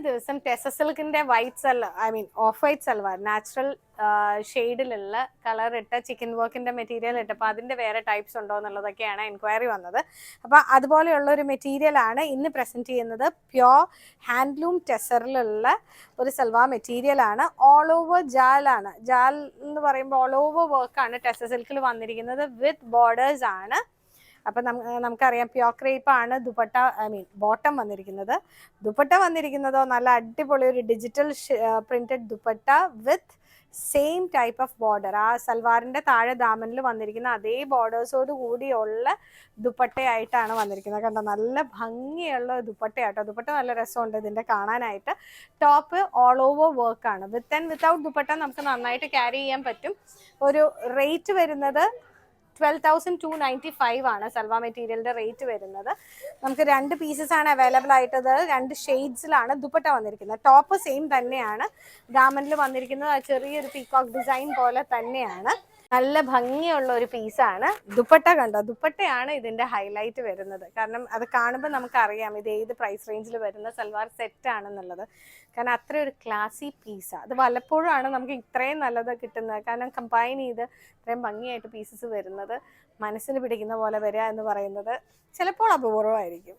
ദിവസം ടെസ സിൽക്കിന്റെ ഓഫ് വൈറ്റ് സൽവാർ നാച്ചുറൽ ഷെയ്ഡിലുള്ള കളർ ഇട്ട ചിക്കൻ വർക്കിന്റെ മെറ്റീരിയൽ ഇട്ടപ്പോൾ അതിന്റെ വേറെ ടൈപ്സ് ഉണ്ടോ എന്നുള്ളതൊക്കെയാണ് എൻക്വയറി വന്നത്. അപ്പോൾ അതുപോലെയുള്ള ഒരു മെറ്റീരിയൽ ആണ് ഇന്ന് പ്രസന്റ് ചെയ്യുന്നത്. പ്യോർ ഹാൻഡ്ലൂം ടെസറിലുള്ള ഒരു സൽവാർ മെറ്റീരിയൽ ആണ്. ഓൾ ഓവർ ജാൽ ആണ്. ജാൽ എന്ന് പറയുമ്പോൾ ഓൾ ഓവർ വർക്കാണ് ടെസ സിൽക്കിൽ വന്നിരിക്കുന്നത്. വിത്ത് ബോർഡേഴ്സ് ആണ്. അപ്പം നമുക്കറിയാം പ്യോർ ക്രേപ്പ് ആണ് ദുപ്പട്ട ബോട്ടം വന്നിരിക്കുന്നത്. ദുപ്പട്ട വന്നിരിക്കുന്നതോ നല്ല അടിപൊളി ഒരു digital printed dupatta with same type of border. ആ സൽവാറിന്റെ താഴെ ദാമനിൽ വന്നിരിക്കുന്ന അതേ ബോർഡേഴ്സോട് കൂടിയുള്ള ദുപ്പട്ടയായിട്ടാണ് വന്നിരിക്കുന്നത്. കണ്ടോ, നല്ല ഭംഗിയുള്ള ദുപ്പട്ടയാട്ടോ. ദുപ്പട്ട നല്ല രസമുണ്ട് ഇതിന്റെ കാണാനായിട്ട്. ടോപ്പ് ഓൾ ഓവർ വർക്കാണ്. വിത്ത് ആൻഡ് വിത്തൗട്ട് ദുപ്പട്ട നമുക്ക് നന്നായിട്ട് ക്യാരി ചെയ്യാൻ പറ്റും. ഒരു റേറ്റ് വരുന്നത് 12,295 ആണ് സൽവാർ മെറ്റീരിയലിന്റെ റേറ്റ് വരുന്നത്. നമുക്ക് 2 പീസസ് ആണ് അവൈലബിൾ ആയിട്ടത്. 2 ഷെയ്ഡ്സിലാണ് ദുപ്പട്ട വന്നിരിക്കുന്നത്. ടോപ്പ് സെയിം തന്നെയാണ്. ദാമനിൽ വന്നിരിക്കുന്നത് ആ ചെറിയൊരു പീകോക്ക് ഡിസൈൻ പോലെ തന്നെയാണ്. നല്ല ഭംഗിയുള്ള ഒരു പീസാണ്. ദുപ്പട്ട കണ്ടോ, ദുപ്പട്ടയാണ് ഇതിന്റെ ഹൈലൈറ്റ് വരുന്നത്. കാരണം അത് കാണുമ്പോൾ നമുക്കറിയാം ഇത് ഏത് പ്രൈസ് റേഞ്ചിൽ വരുന്ന സൽവാർ സെറ്റ് ആണെന്നുള്ളത്. കാരണം അത്ര ഒരു ക്ലാസി പീസാണ്. അത് വല്ലപ്പോഴും ആണ് നമുക്ക് ഇത്രയും നല്ലത് കിട്ടുന്നത്. കാരണം കമ്പൈൻ ചെയ്ത് ഇത്രയും ഭംഗിയായിട്ട് പീസസ് വരുന്നത്, മനസ്സിന് പിടിക്കുന്ന പോലെ വരിക എന്ന് പറയുന്നത് ചിലപ്പോൾ അപൂർവമായിരിക്കും.